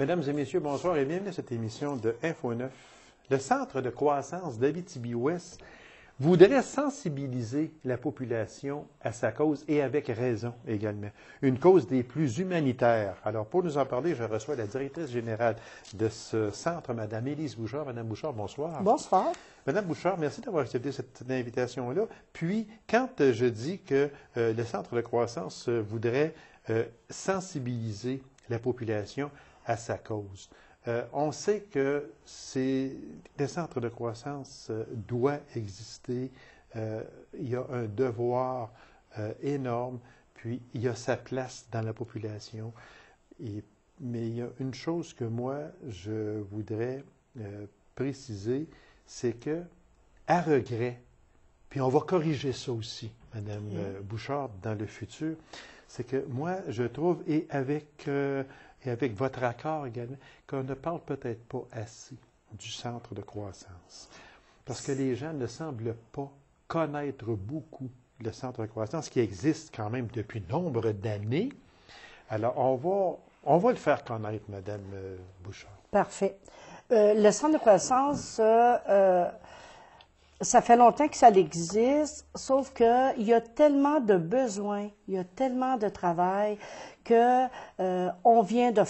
Mesdames et messieurs, bonsoir et bienvenue à cette émission de Info 9. Le Centre de croissance d'Abitibi-Ouest voudrait sensibiliser la population à sa cause et avec raison également. Une cause des plus humanitaires. Alors, pour nous en parler, je reçois la directrice générale de ce centre, Mme Élise Bouchard. Madame Bouchard, bonsoir. Bonsoir. Madame Bouchard, merci d'avoir accepté cette invitation-là. Puis, quand je dis que le Centre de croissance voudrait sensibiliser la population à sa cause, on sait que le centre de croissance doit exister. Il y a un devoir énorme, puis il y a sa place dans la population. Mais il y a une chose que moi, je voudrais préciser, c'est que, à regret, puis on va corriger ça aussi, Madame Bouchard, dans le futur, c'est que moi, je trouve, et avec votre accord également, qu'on ne parle peut-être pas assez du centre de croissance. Parce que les gens ne semblent pas connaître beaucoup le centre de croissance qui existe quand même depuis nombre d'années. Alors, on va le faire connaître, Madame Bouchard. Parfait. Le centre de croissance, ça fait longtemps que ça existe, sauf qu'il y a tellement de besoins, il y a tellement de travail que on vient de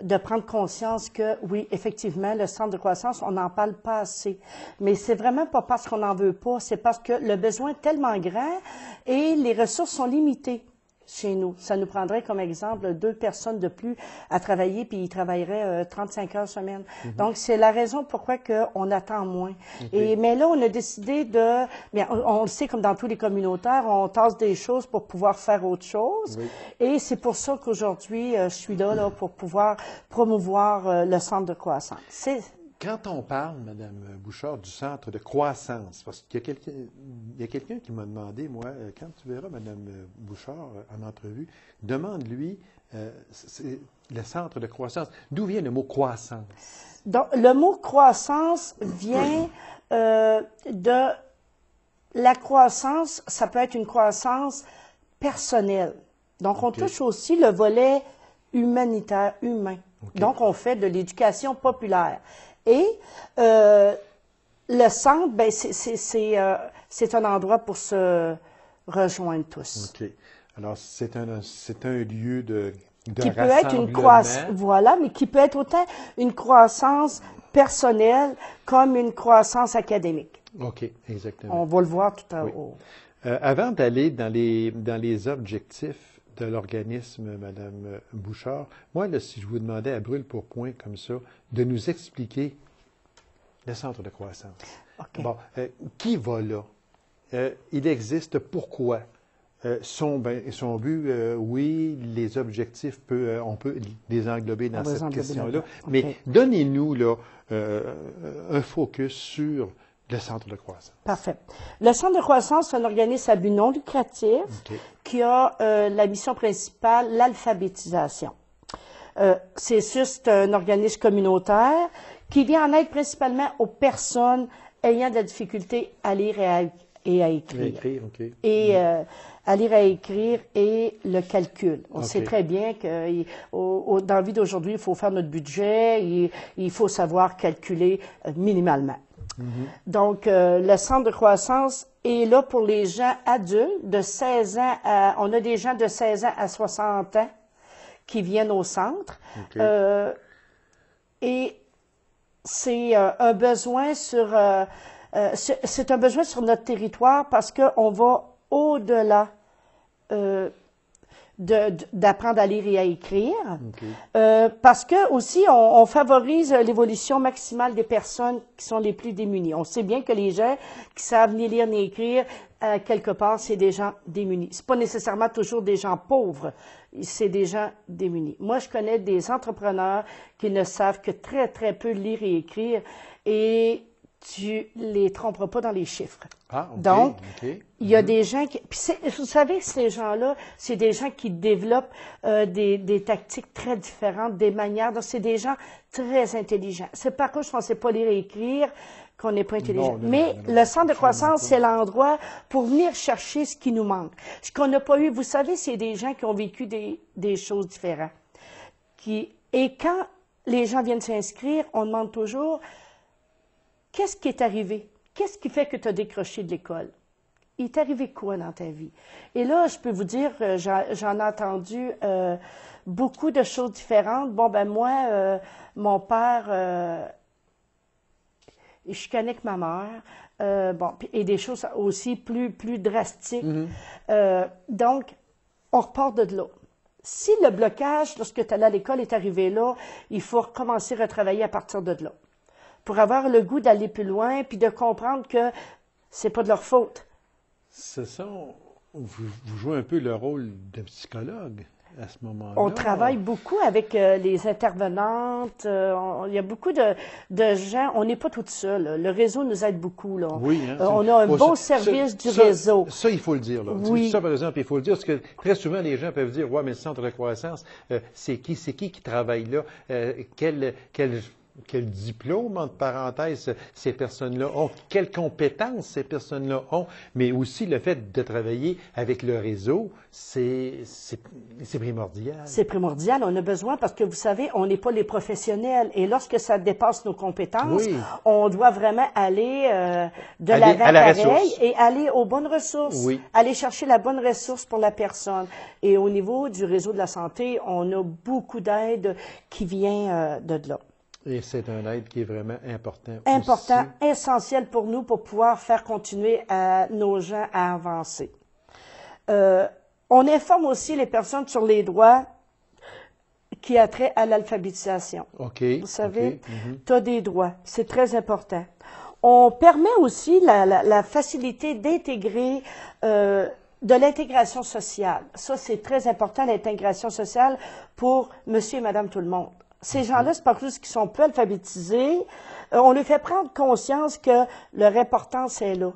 de prendre conscience que, oui, effectivement, le centre de croissance, on n'en parle pas assez. Mais c'est vraiment pas parce qu'on n'en veut pas, c'est parce que le besoin est tellement grand et les ressources sont limitées chez nous. Ça nous prendrait comme exemple 2 personnes de plus à travailler, puis ils travailleraient 35 heures semaine. Donc, c'est la raison pourquoi on attend moins. Mais là, on a décidé bien, on le sait, comme dans tous les communautaires, on tasse des choses pour pouvoir faire autre chose. Oui. Et c'est pour ça qu'aujourd'hui, je suis là pour pouvoir promouvoir le centre de croissance. Quand on parle, Mme Bouchard, du centre de croissance, parce qu'il y a quelqu'un qui m'a demandé, moi, quand tu verras Mme Bouchard en entrevue, demande-lui le centre de croissance. D'où vient le mot croissance? Donc, le mot croissance vient de la croissance, ça peut être une croissance personnelle. Donc, on touche aussi le volet humanitaire, humain. Donc, on fait de l'éducation populaire. Et le centre, ben, c'est un endroit pour se rejoindre tous. OK. Alors, c'est un lieu de qui peut être une croissance, voilà, mais qui peut être autant une croissance personnelle comme une croissance académique. OK, exactement. On va le voir tout à l'heure. Avant d'aller dans les objectifs de l'organisme, Mme Bouchard, moi, là, si je vous demandais à brûle pour point comme ça, de nous expliquer le centre de croissance. Okay. Bon, qui va là? Il existe pourquoi? Son but, oui, les objectifs, on peut les englober dans cette question-là. Mais donnez-nous là, un focus sur le centre de croissance. Parfait. Le centre de croissance, c'est un organisme à but non lucratif qui a la mission principale, l'alphabétisation. C'est juste un organisme communautaire qui vient en aide principalement aux personnes ayant de la difficulté à lire et à écrire. À lire, à écrire et le calcul. On sait très bien que dans la vie d'aujourd'hui, il faut faire notre budget et il faut savoir calculer minimalement. Donc, le centre de croissance est là pour les gens adultes de 16 ans on a des gens de 16 ans à 60 ans qui viennent au centre. Et c'est un besoin sur notre territoire parce qu'on va au-delà d'apprendre à lire et à écrire. Parce que aussi, on favorise l'évolution maximale des personnes qui sont les plus démunies. On sait bien que les gens qui savent ni lire ni écrire, quelque part, c'est des gens démunis. C'est pas nécessairement toujours des gens pauvres, c'est des gens démunis. Moi, je connais des entrepreneurs qui ne savent que très, très peu lire et écrire et tu les tromperas pas dans les chiffres. Donc, il y a des gens qui... Puis vous savez, ces gens-là, c'est des gens qui développent des tactiques très différentes, des manières. Donc, c'est des gens très intelligents. C'est par contre, je ne sais pas lire et écrire, qu'on n'est pas intelligent. Mais le centre de croissance, c'est l'endroit pour venir chercher ce qui nous manque. Ce qu'on n'a pas eu, vous savez, c'est des gens qui ont vécu des choses différentes. Et quand les gens viennent s'inscrire, on demande toujours, qu'est-ce qui est arrivé? Qu'est-ce qui fait que tu as décroché de l'école? Il t'est arrivé quoi dans ta vie? Et là, je peux vous dire, j'en ai entendu beaucoup de choses différentes. Bon, ben moi, mon père, je chicanais avec ma mère, bon, et des choses aussi plus drastiques. Donc, on repart de là. Si le blocage, lorsque tu allais à l'école, est arrivé là, il faut recommencer à retravailler à partir de là. Pour avoir le goût d'aller plus loin, puis de comprendre que c'est pas de leur faute. Vous jouez un peu le rôle de psychologue à ce moment-là. On travaille beaucoup avec les intervenantes. Il y a beaucoup de gens. On n'est pas toutes seules. Le réseau nous aide beaucoup. Là. Oui. Hein, on a un bon service du réseau. Ça, il faut le dire. Là. Oui. Ça, par exemple, il faut le dire, parce que très souvent, les gens peuvent dire, ouais, mais le centre de croissance, c'est qui travaille là? Quel diplôme, entre parenthèses, ces personnes-là ont, quelles compétences ces personnes-là ont, mais aussi le fait de travailler avec le réseau, c'est primordial. C'est primordial, on a besoin parce que, vous savez, on n'est pas les professionnels et lorsque ça dépasse nos compétences, on doit vraiment aller de l'avant pareil et aller aux bonnes ressources, aller chercher la bonne ressource pour la personne. Et au niveau du réseau de la santé, on a beaucoup d'aide qui vient de là. Et c'est un aide qui est vraiment important. Important, aussi. essentiel pour nous pour pouvoir faire continuer nos gens à avancer. On informe aussi les personnes sur les droits qui a trait à l'alphabétisation. Vous savez, tu as des droits, c'est très important. On permet aussi la facilité d'intégrer de l'intégration sociale. Ça, c'est très important, l'intégration sociale pour monsieur et madame tout le monde. Ces gens-là, c'est pas plus qu'ils sont peu alphabétisés. On leur fait prendre conscience que leur importance est là,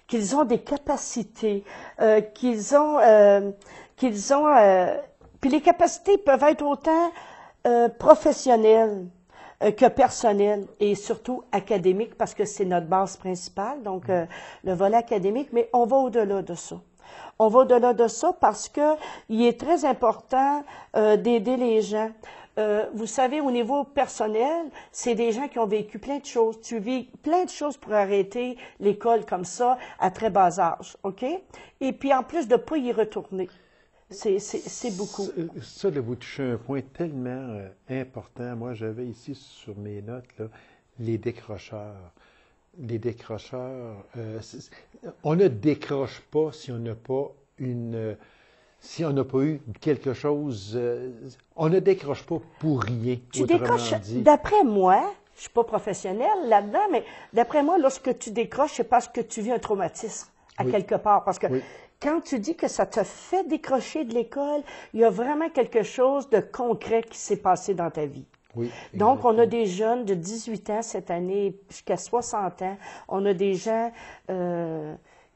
qu'ils ont des capacités, qu'ils ont puis les capacités peuvent être autant professionnelles que personnelles et surtout académiques parce que c'est notre base principale, donc le volet académique, mais on va au-delà de ça. On va au-delà de ça parce que il est très important d'aider les gens. Vous savez, au niveau personnel, c'est des gens qui ont vécu plein de choses. Tu vis plein de choses pour arrêter l'école comme ça à très bas âge, OK? Et puis, en plus de ne pas y retourner. C'est beaucoup. Ça, là, vous touchez un point tellement important. Moi, j'avais ici sur mes notes, là, les décrocheurs. Les décrocheurs, on ne décroche pas si on n'a pas si on n'a pas eu quelque chose, on ne décroche pas pour rien. Tu décroches, d'après moi, je ne suis pas professionnelle là-dedans, mais d'après moi, lorsque tu décroches, c'est parce que tu vis un traumatisme à quelque part. Parce que quand tu dis que ça te fait décrocher de l'école, il y a vraiment quelque chose de concret qui s'est passé dans ta vie. Oui, donc, on a des jeunes de 18 ans cette année jusqu'à 60 ans. On a des gens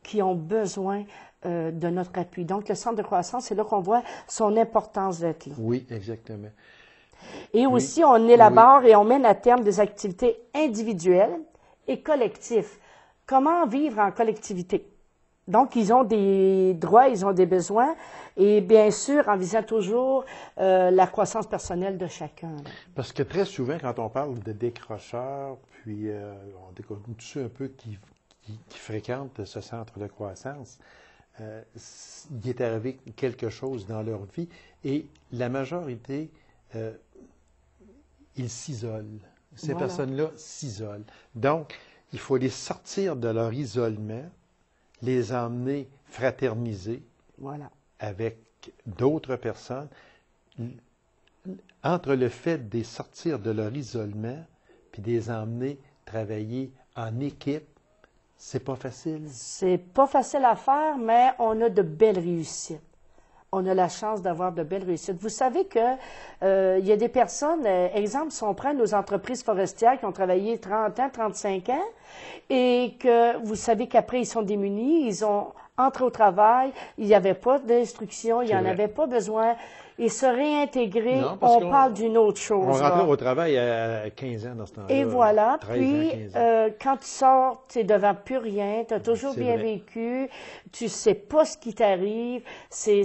qui ont besoin de notre appui. Donc, le centre de croissance, c'est là qu'on voit son importance d'être là. Oui, exactement. Et aussi, on élabore et on mène à terme des activités individuelles et collectives. Comment vivre en collectivité? Donc, ils ont des droits, ils ont des besoins, et bien sûr, en visant toujours la croissance personnelle de chacun. Là. Parce que très souvent, quand on parle de décrocheurs, puis on découvre tous ceux un peu qui fréquentent ce centre de croissance, il est arrivé quelque chose dans leur vie, et la majorité, ils s'isolent. Ces personnes-là s'isolent. Donc, il faut les sortir de leur isolement, les emmener fraterniser avec d'autres personnes. Entre le fait de les sortir de leur isolement puis de les emmener travailler en équipe, c'est pas facile. C'est pas facile à faire, mais on a de belles réussites. On a la chance d'avoir de belles réussites. Vous savez que il y a des personnes, exemple, si on prend nos entreprises forestières qui ont travaillé 30 ans, 35 ans, et que vous savez qu'après, ils sont démunis, ils ont entré au travail, il n'y avait pas d'instruction, il n'y en avait pas besoin. Et se réintégrer, on parle d'une autre chose. On rentrait au travail à 15 ans dans ce temps-là. Et voilà, 13 puis ans, 15 ans. quand tu sors, tu es devant plus rien, tu as toujours bien vécu, tu sais pas ce qui t'arrive, c'est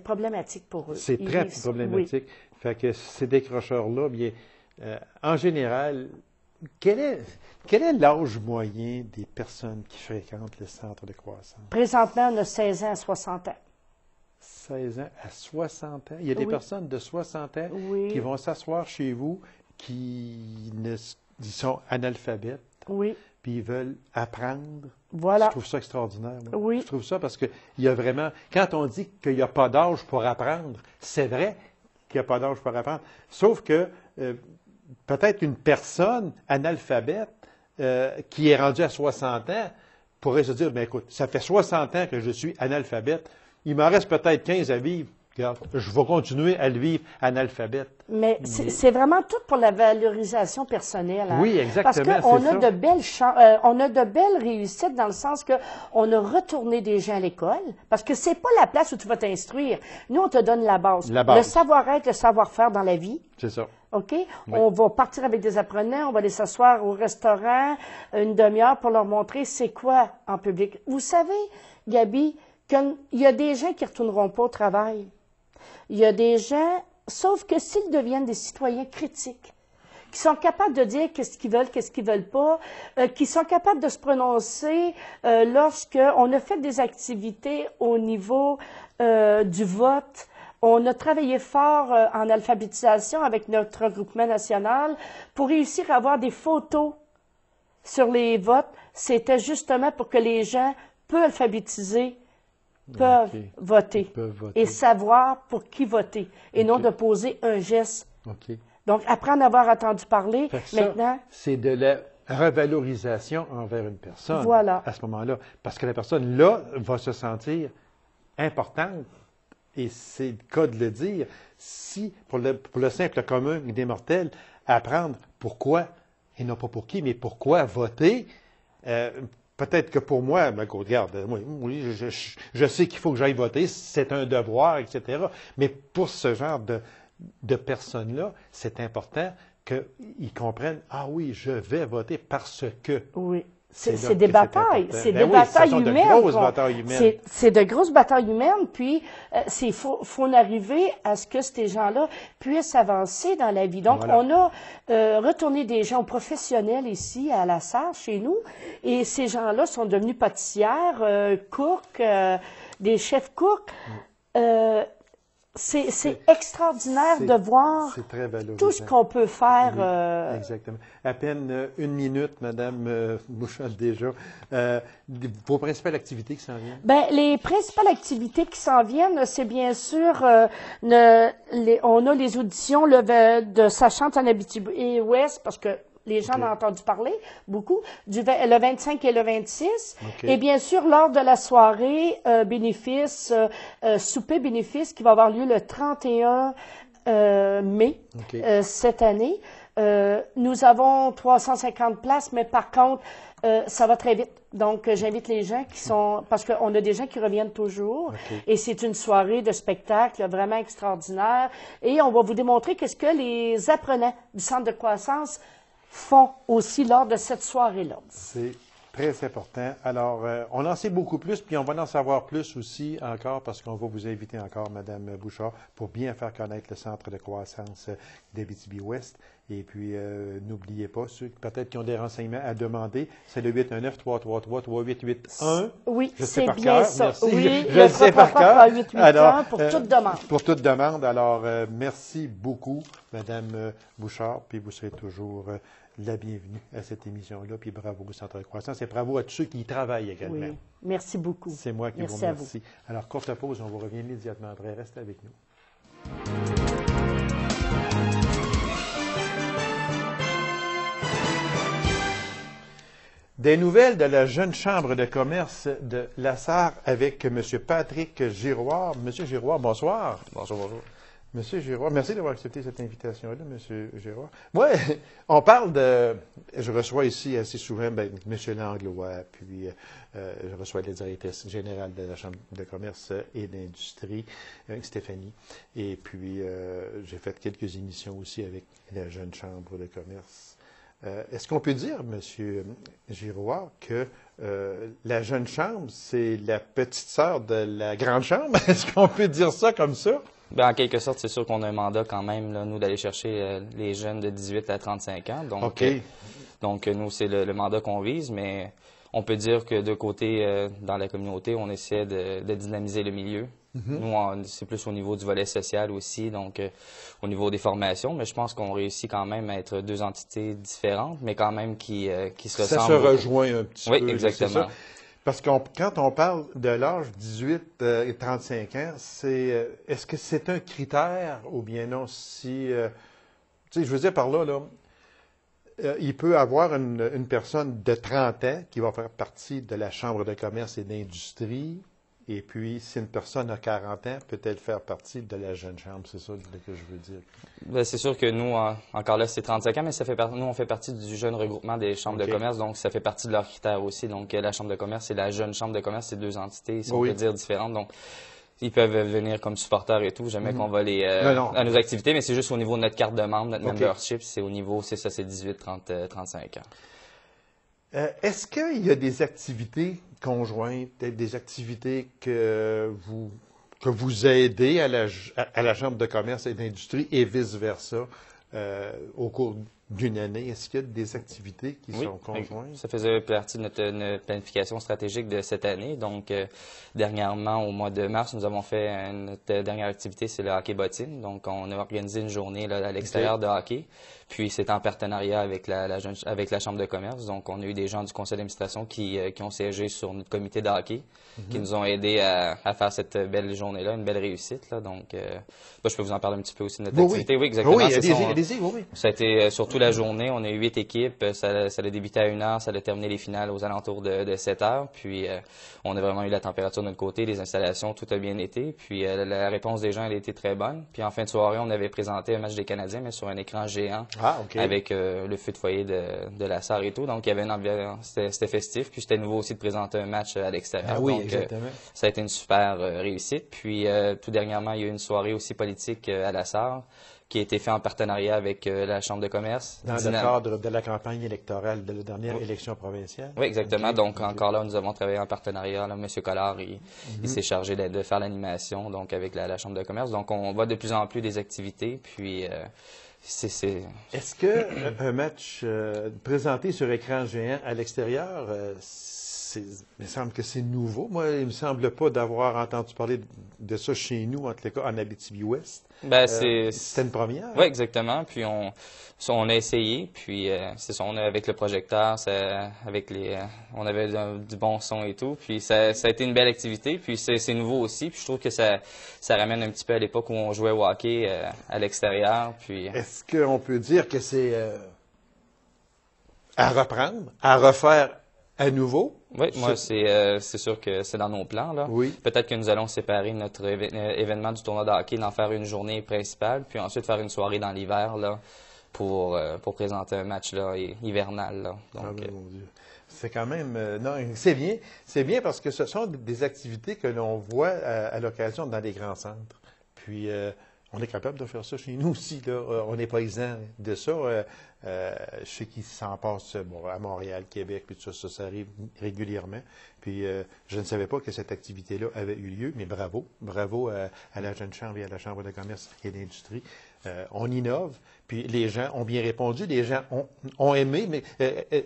problématique pour eux. C'est très problématique. Fait que ces décrocheurs-là, bien, en général, quel est l'âge moyen des personnes qui fréquentent le centre de croissance? Présentement, on a 16 ans à 60 ans. 16 ans à 60 ans. Il y a des personnes de 60 ans qui vont s'asseoir chez vous, qui sont analphabètes, puis ils veulent apprendre. Voilà. Je trouve ça extraordinaire. Moi. Oui. Je trouve ça parce qu'il y a vraiment... Quand on dit qu'il n'y a pas d'âge pour apprendre, c'est vrai qu'il n'y a pas d'âge pour apprendre. Sauf que peut-être une personne analphabète qui est rendue à 60 ans pourrait se dire, bien écoute, ça fait 60 ans que je suis analphabète, il m'en reste peut-être 15 à vivre. Regarde, je vais continuer à le vivre analphabète. Mais c'est vraiment tout pour la valorisation personnelle. Hein? Oui, exactement. Parce qu'on a de belles réussites dans le sens qu'on a retourné des gens à l'école. Parce que c'est pas la place où tu vas t'instruire. Nous, on te donne la base. Le savoir-être, le savoir-faire dans la vie. C'est ça. OK? Oui. On va partir avec des apprenants, on va aller s'asseoir au restaurant une demi-heure pour leur montrer c'est quoi en public. Vous savez, Gabi, qu'il y a des gens qui ne retourneront pas au travail. Il y a des gens, sauf que s'ils deviennent des citoyens critiques, qui sont capables de dire qu'est-ce qu'ils veulent pas, qui sont capables de se prononcer lorsqu'on a fait des activités au niveau du vote. On a travaillé fort en alphabétisation avec notre regroupement national pour réussir à avoir des photos sur les votes. C'était justement pour que les gens peu alphabétisés peuvent voter et savoir pour qui voter et non de poser un geste. Donc, après en avoir entendu parler, maintenant... C'est de la revalorisation envers une personne à ce moment-là. Parce que la personne, là, va se sentir importante. Et c'est le cas de le dire. Si, pour le simple commun des mortels, apprendre pourquoi, et non pas pour qui, mais pourquoi voter... peut-être que pour moi, ben, regarde, oui, je sais qu'il faut que j'aille voter, c'est un devoir, etc. Mais pour ce genre de personnes-là, c'est important qu'ils comprennent, ah oui, je vais voter parce que... Oui. C'est des batailles. C'est des batailles humaines. C'est de grosses batailles humaines. Puis, il faut en arriver à ce que ces gens-là puissent avancer dans la vie. Donc, on a retourné des gens professionnels ici à la Sarre, chez nous. Et ces gens-là sont devenus pâtissières, cooks, des chefs cooks. C'est extraordinaire de voir tout ce qu'on peut faire. Oui, exactement. À peine une minute, Madame Bouchard, déjà. Vos principales activités qui s'en viennent? Bien, les principales activités qui s'en viennent, c'est bien sûr, on a les auditions de Sachante en Abitibi-Ouest, parce que les gens en ont entendu parler beaucoup, le 25 et le 26. Et bien sûr, lors de la soirée bénéfice, souper bénéfice qui va avoir lieu le 31 mai cette année. Nous avons 350 places, mais par contre, ça va très vite. Donc, j'invite les gens qui sont... Parce qu'on a des gens qui reviennent toujours. Et c'est une soirée de spectacle vraiment extraordinaire. Et on va vous démontrer qu'est-ce que les apprenants du Centre de croissance font aussi lors de cette soirée-là. C'est très important. Alors, on en sait beaucoup plus, puis on va en savoir plus aussi encore parce qu'on va vous inviter encore, Madame Bouchard, pour bien faire connaître le Centre de croissance d'Abitibi-Ouest. Et puis, n'oubliez pas, ceux peut-être qui ont des renseignements à demander, c'est le 819-333-3881. Oui, c'est bien ça. Merci. Oui, je le sais par cœur. 881 pour toute demande. Pour toute demande. Alors, merci beaucoup, Madame Bouchard, puis vous serez toujours la bienvenue à cette émission-là, puis bravo au Centre de croissance et bravo à tous ceux qui y travaillent également. Oui, merci beaucoup. C'est moi qui vous remercie. Alors, courte pause, on vous revient immédiatement après. Restez avec nous. Des nouvelles de la jeune chambre de commerce de La Sarre avec M. Patrick Giroir. M. Giroir, bonsoir. Bonjour, bonjour. Monsieur Giroir, merci d'avoir accepté cette invitation-là, Monsieur Giroir. Moi, on parle de... Je reçois ici assez souvent M. Langlois, puis je reçois le directeur général de la Chambre de commerce et d'industrie, Stéphanie. Et puis, j'ai fait quelques émissions aussi avec la jeune Chambre de commerce. Est-ce qu'on peut dire, M. Giroir, que la jeune chambre, c'est la petite sœur de la grande chambre? Est-ce qu'on peut dire ça comme ça? Ben, en quelque sorte, c'est sûr qu'on a un mandat quand même, là, nous, d'aller chercher les jeunes de 18 à 35 ans. Donc, donc nous, c'est le mandat qu'on vise, mais on peut dire que de côté, dans la communauté, on essaie de dynamiser le milieu. Nous, c'est plus au niveau du volet social aussi, donc au niveau des formations, mais je pense qu'on réussit quand même à être deux entités différentes, mais quand même qui se ressemblent. Ça se rejoint un petit peu. Oui, exactement. Parce que quand on parle de l'âge 18 et 35 ans, est-ce que c'est un critère ou bien non? Si, tu sais, je veux dire par là, il peut avoir une personne de 30 ans qui va faire partie de la Chambre de commerce et d'industrie. Et puis, si une personne a 40 ans, peut-elle faire partie de la jeune chambre? C'est ça que je veux dire. Bien, c'est sûr que nous, encore là, c'est 35 ans, mais nous, on fait partie du jeune regroupement des chambres de commerce, donc ça fait partie de leurs critères aussi. Donc, la chambre de commerce et la jeune chambre de commerce, c'est deux entités, si on peut dire, différentes. Donc, ils peuvent venir comme supporters et tout. Jamais qu'on va les à nos activités, mais c'est juste au niveau de notre carte de membre, notre membership, c'est au niveau, c'est ça, c'est 18, 30, 35 ans. Est-ce qu'il y a des activités conjointes, des activités que vous aidez à la Chambre de commerce et d'industrie et vice-versa au cours d'une année? Est-ce qu'il y a des activités qui sont conjointes? Ça faisait partie de notre planification stratégique de cette année. Donc, dernièrement, au mois de mars, nous avons fait notre dernière activité, c'est le hockey bottine. Donc, on a organisé une journée là, à l'extérieur de hockey. Puis, c'est en partenariat avec avec la Chambre de commerce. Donc, on a eu des gens du conseil d'administration qui ont siégé sur notre comité de hockey, qui nous ont aidés à faire cette belle journée-là, une belle réussite. Là. Donc, je peux vous en parler un petit peu aussi de notre activité. Oui, exactement. Oui, allez-y. Ça a été surtout la journée. On a eu 8 équipes. Ça a débuté à 1h. Ça a terminé les finales aux alentours de 7h. Puis, on a vraiment eu la température de notre côté, les installations, tout a bien été. Puis, la réponse des gens, elle a été très bonne. Puis, en fin de soirée, on avait présenté un match des Canadiens, mais sur un écran géant. Avec le feu de foyer de la Sarre et tout. Donc, il y avait une ambiance, c'était festif. Puis, c'était nouveau aussi de présenter un match à l'extérieur. Oui, donc, exactement. Ça a été une super réussite. Puis, tout dernièrement, il y a eu une soirée aussi politique à la Sarre qui a été fait en partenariat avec la Chambre de commerce. Dans le cadre de la campagne électorale de la dernière élection provinciale. Oui, exactement. Donc, encore là, nous avons travaillé en partenariat. Là, M. Collard, il s'est chargé de faire l'animation donc avec la Chambre de commerce. Donc, on voit de plus en plus des activités. Puis, Est-ce qu'un match présenté sur écran géant à l'extérieur, il me semble que c'est nouveau. Moi, il ne me semble pas d'avoir entendu parler de ça chez nous, en tout cas en Abitibi-Ouest. C'était une première. Oui, exactement. Puis on a essayé. Puis c'est ça, on a avec le projecteur, on avait du bon son et tout. Puis ça a été une belle activité. Puis c'est nouveau aussi. Puis je trouve que ça ramène un petit peu à l'époque où on jouait au hockey à l'extérieur. Puis est-ce qu'on peut dire que c'est à reprendre, à refaire à nouveau? Oui, moi, c'est sûr que c'est dans nos plans. Là. Oui. Peut-être que nous allons séparer notre événement du tournoi de hockey, d'en faire une journée principale, puis ensuite faire une soirée dans l'hiver là, pour présenter un match là, hivernal. Là. Donc, mon Dieu. C'est quand même... non, c'est bien. C'est bien parce que ce sont des activités que l'on voit à l'occasion dans les grands centres. Puis, on est capable de faire ça chez nous aussi. Là. On n'est pas exempt de ça. Je sais qu'il s'en passe à Montréal, Québec, puis tout ça, ça arrive régulièrement. Puis je ne savais pas que cette activité-là avait eu lieu, mais bravo. Bravo à la Jeune Chambre et à la Chambre de commerce et d'industrie. On innove, puis les gens ont bien répondu, les gens ont aimé, mais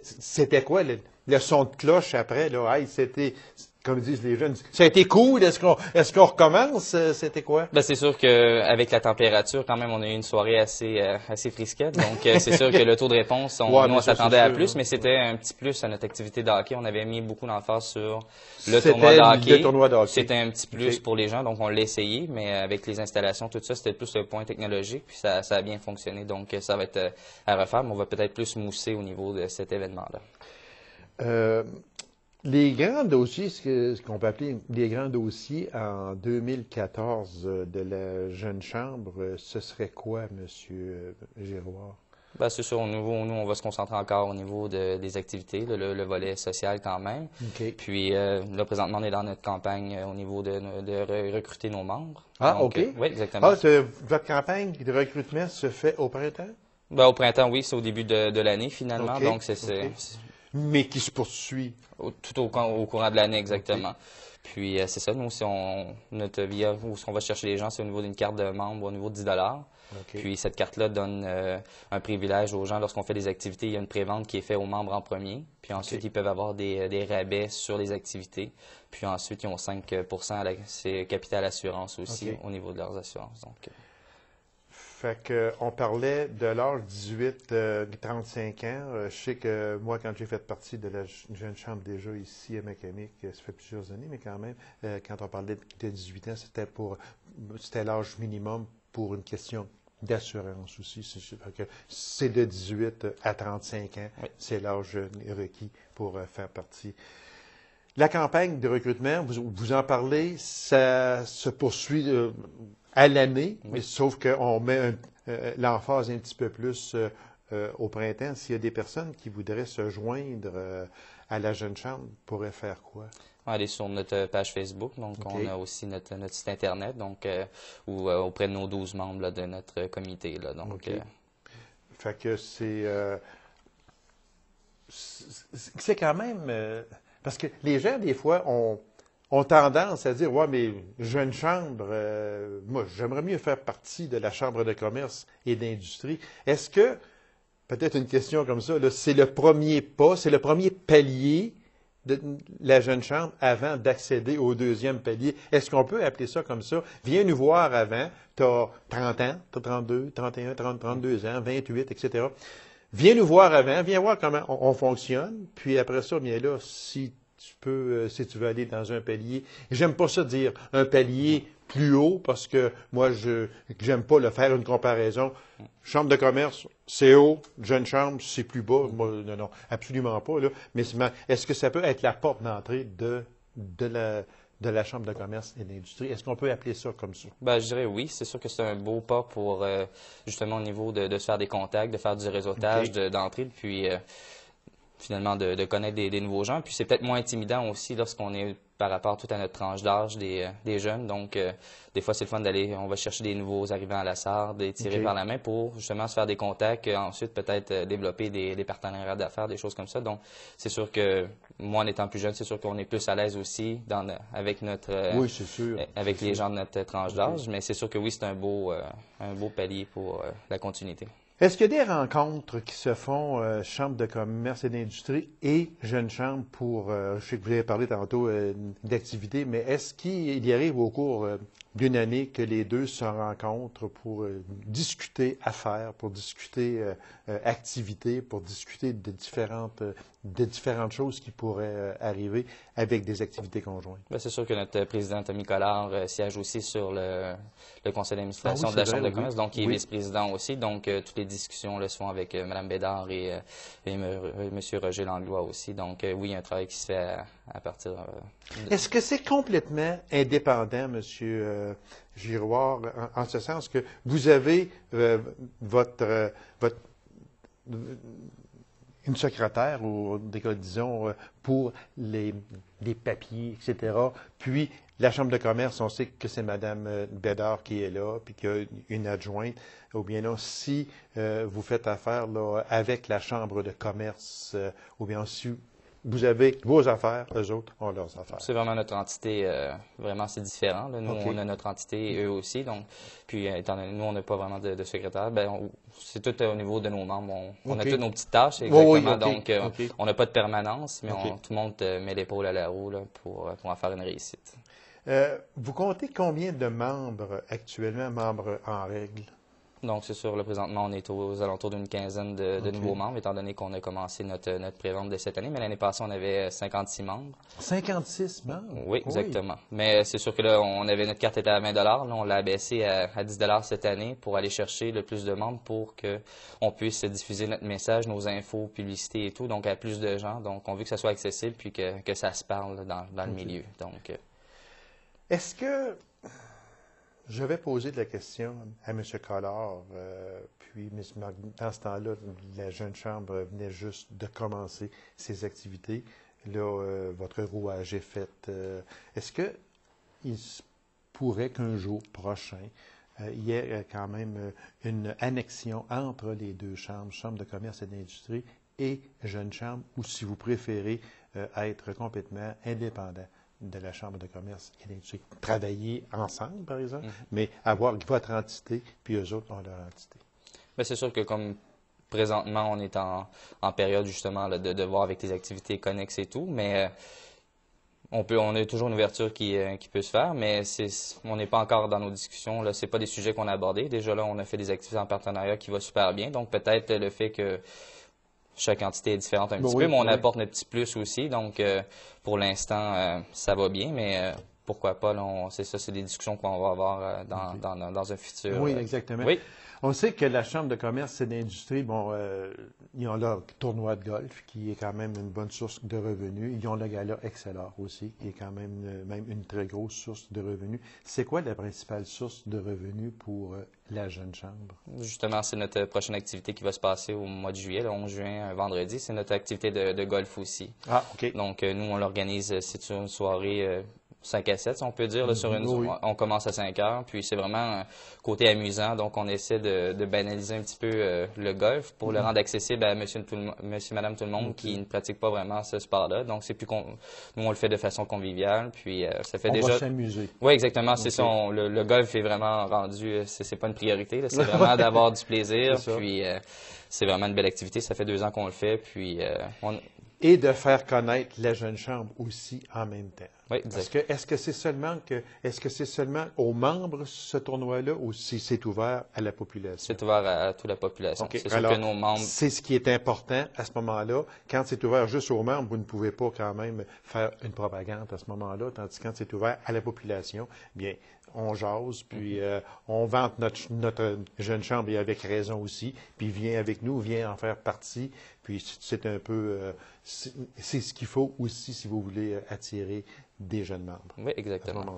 c'était quoi le son de cloche après? Là? Hey, c'était... Comme disent les jeunes, ça a été cool. Est-ce qu'on recommence? C'était quoi? Ben, c'est sûr qu'avec la température, quand même, on a eu une soirée assez frisquette. Donc, c'est sûr que le taux de réponse, on s'attendait à plus, mais c'était un petit plus à notre activité de hockey. On avait mis beaucoup d'emphase sur le tournoi de hockey. C'était un petit plus pour les gens, donc on l'a essayé, mais avec les installations, tout ça, c'était plus le point technologique, puis ça a bien fonctionné. Donc, ça va être à refaire, mais on va peut-être plus mousser au niveau de cet événement-là. Les grands dossiers, ce qu'on peut appeler les grands dossiers en 2014 de la Jeune Chambre, ce serait quoi, M. Giroir? Ben, c'est sûr, nous, on va se concentrer encore au niveau des activités, le volet social quand même. Okay. Puis là, présentement, on est dans notre campagne au niveau de recruter nos membres. Ah, donc, OK. Oui, exactement. Votre campagne de recrutement se fait au printemps? Ben, au printemps, oui, c'est au début de l'année, finalement. Okay. Donc, mais qui se poursuit. Tout au courant de l'année, exactement. Okay. Puis, c'est ça, nous, notre via où on va chercher les gens, c'est au niveau d'une carte de membre, au niveau de 10 $. Okay. Puis, cette carte-là donne un privilège aux gens. Lorsqu'on fait des activités, il y a une prévente qui est faite aux membres en premier. Puis ensuite, okay. Ils peuvent avoir des rabais sur les activités. Puis ensuite, ils ont 5 c'est capital assurance aussi okay. Au niveau de leurs assurances. Donc, Fait qu'on parlait de l'âge 18-35 ans. Je sais que moi, quand j'ai fait partie de la jeune chambre déjà ici à Macamic, ça fait plusieurs années, mais quand même, quand on parlait de 18 ans, c'était l'âge minimum pour une question d'assurance aussi. C'est de 18 à 35 ans, oui. C'est l'âge requis pour faire partie. La campagne de recrutement, vous en parlez, ça se poursuit à l'année, oui. Sauf qu'on met l'emphase un petit peu plus au printemps. S'il y a des personnes qui voudraient se joindre à la Jeune Chambre, pourraient faire quoi? Aller sur notre page Facebook. Donc, okay. On a aussi notre site Internet, donc ou auprès de nos 12 membres là, de notre comité. Là, donc, okay. Fait que c'est quand même... parce que les gens, des fois, ont tendance à dire « Ouais, mais Jeune Chambre, moi, j'aimerais mieux faire partie de la Chambre de commerce et d'industrie. » Est-ce que, peut-être une question comme ça, c'est le premier pas, c'est le premier palier de la Jeune Chambre avant d'accéder au deuxième palier? Est-ce qu'on peut appeler ça comme ça? Viens nous voir avant, tu as 30 ans, tu as 32, 31, 30, 32 ans, 28, etc. Viens nous voir avant, viens voir comment on fonctionne, puis après ça, bien là, si tu veux aller dans un palier. J'aime pas ça dire un palier plus haut parce que moi, j'aime pas le faire une comparaison. Chambre de commerce, c'est haut. Jeune chambre, c'est plus bas. Moi, non, absolument pas. Là. Mais est-ce que ça peut être la porte d'entrée de la Chambre de commerce et d'industrie? Est-ce qu'on peut appeler ça comme ça? Ben, je dirais oui. C'est sûr que c'est un beau pas pour, justement, au niveau de se faire des contacts, de faire du réseautage, okay. d'entrée, puis... finalement, de connaître des nouveaux gens. Puis c'est peut-être moins intimidant aussi lorsqu'on est par rapport tout à notre tranche d'âge des jeunes. Donc, des fois, c'est le fun d'aller, on va chercher des nouveaux arrivants à la SAR, des tirer okay. par la main pour justement se faire des contacts, ensuite peut-être développer des partenariats d'affaires, des choses comme ça. Donc, c'est sûr que moi, en étant plus jeune, c'est sûr qu'on est plus à l'aise aussi avec notre oui, c'est sûr. Avec les gens de notre tranche d'âge. Okay. Mais c'est sûr que oui, c'est un beau palier pour la continuité. Est-ce qu'il y a des rencontres qui se font Chambre de commerce et d'industrie et Jeune Chambre pour, je sais que vous avez parlé tantôt d'activités, mais est-ce qu'il y arrive au cours d'une année que les deux se rencontrent pour discuter affaires, pour discuter activités, pour discuter de différentes choses qui pourraient arriver avec des activités conjointes? Bien, c'est sûr que notre président Tommy Collard siège aussi sur le conseil d'administration de la Chambre de commerce, donc il est vice-président aussi. Donc, toutes les discussions là, se font avec Mme Bédard et M. Roger Langlois aussi. Donc, oui, il y a un travail qui se fait à partir de... Est-ce que c'est complètement indépendant, M. Giroir, en ce sens que vous avez une secrétaire, ou disons, pour les papiers, etc. Puis, la Chambre de commerce, on sait que c'est Mme Bédard qui est là, puis qu'il y a une adjointe. Ou bien non, si vous faites affaire là, avec la Chambre de commerce, ou bien si vous avez vos affaires, eux autres ont leurs affaires. C'est vraiment notre entité, vraiment c'est différent. Là. Nous, okay. On a notre entité et eux aussi. Donc, puis, étant donné nous, on n'a pas vraiment de secrétaire, ben, c'est tout au niveau de nos membres. On okay. a toutes nos petites tâches, exactement. Oui, okay. Donc, on n'a pas de permanence, mais tout le monde met l'épaule à la roue là, pour en faire une réussite. Vous comptez combien de membres actuellement, membres en règle? Donc, c'est sûr, là, présentement, on est aux alentours d'une quinzaine de nouveaux membres, étant donné qu'on a commencé notre prévente de cette année. Mais l'année passée, on avait 56 membres. 56 membres? Oui, exactement. Oui. Mais c'est sûr que là, on avait notre carte était à 20 $. Là, on l'a abaissé à 10 $ cette année pour aller chercher le plus de membres pour qu'on puisse diffuser notre message, nos infos, publicité et tout, donc à plus de gens. Donc, on veut que ça soit accessible puis que ça se parle là, dans le milieu. Donc, est-ce que... Je vais poser de la question à M. Collard, puis dans ce temps-là, la Jeune Chambre venait juste de commencer ses activités. Là, votre rouage est fait. Est-ce qu'il se pourrait qu'un jour prochain, il y ait quand même une annexion entre les deux chambres, Chambre de commerce et d'industrie et jeune chambre, ou si vous préférez être complètement indépendant de la Chambre de commerce et d'industrie. Travailler ensemble, par exemple, mais avoir votre entité, puis eux autres ont leur entité. Bien, c'est sûr que comme présentement, on est en période justement là, de voir avec les activités connexes et tout, mais on a toujours une ouverture qui peut se faire, mais on n'est pas encore dans nos discussions. Là, c'est pas des sujets qu'on a abordés. Déjà là, on a fait des activités en partenariat qui va super bien. Donc peut-être le fait que chaque entité est différente un petit peu, mais on apporte notre petit plus aussi. Donc pour l'instant, ça va bien, mais pourquoi pas, c'est des discussions qu'on va avoir dans un futur. Oui, exactement. Oui. On sait que la Chambre de commerce et d'industrie, ils ont leur tournoi de golf, qui est quand même une bonne source de revenus. Ils ont le gala Excelor aussi, qui est quand même une très grosse source de revenus. C'est quoi la principale source de revenus pour la Jeune Chambre? Justement, c'est notre prochaine activité qui va se passer au mois de juillet, le 11 juin, un vendredi. C'est notre activité de golf aussi. Ah, OK. Donc, nous, on l'organise, c'est une soirée 5 à 7, si on peut dire. Là, on commence à 5 heures, puis c'est vraiment côté amusant. Donc, on essaie de banaliser un petit peu le golf pour le rendre accessible à monsieur, madame, tout le monde qui ne pratique pas vraiment ce sport-là. Donc, c'est plus nous, on le fait de façon conviviale, puis ça fait déjà... On va s'amuser. Oui, exactement. C'est ça. Le golf est vraiment rendu... C'est pas une priorité, là. C'est vraiment d'avoir du plaisir, puis c'est vraiment une belle activité. Ça fait 2 ans qu'on le fait, puis Et de faire connaître la Jeune Chambre aussi en même temps. Oui, exact. Parce que est-ce que c'est seulement aux membres ce tournoi-là ou si c'est ouvert à la population? C'est ouvert à toute la population. Okay. C'est sûr que nos membres... C'est ce qui est important à ce moment-là. Quand c'est ouvert juste aux membres, vous ne pouvez pas quand même faire une propagande à ce moment-là, tandis que quand c'est ouvert à la population, bien, on jase, puis on vante notre Jeune Chambre, et avec raison aussi, puis viens avec nous, viens en faire partie, puis c'est un peu... c'est ce qu'il faut aussi si vous voulez attirer des jeunes membres. Oui, exactement.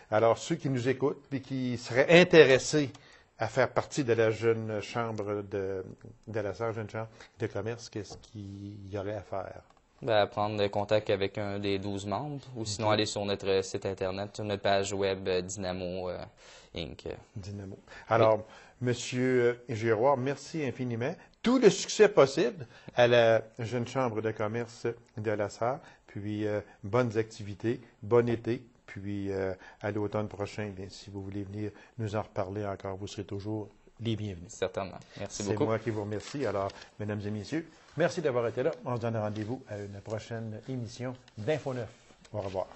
Alors, ceux qui nous écoutent et qui seraient intéressés à faire partie de la Jeune Chambre de la SAR Jeune Chambre de commerce, qu'est-ce qu'il y aurait à faire? Ben, prendre contact avec un des 12 membres ou sinon aller sur notre site Internet, sur notre page web Dynamo Inc. Dynamo. Alors, Monsieur Giroir, merci infiniment. Tout le succès possible à la Jeune Chambre de commerce de la SAR. Puis, bonnes activités, bon été. Puis, à l'automne prochain, bien, si vous voulez venir nous en reparler encore, vous serez toujours les bienvenus. Certainement. Merci beaucoup. C'est moi qui vous remercie. Alors, mesdames et messieurs, merci d'avoir été là. On se donne rendez-vous à une prochaine émission d'Info 9. Au revoir.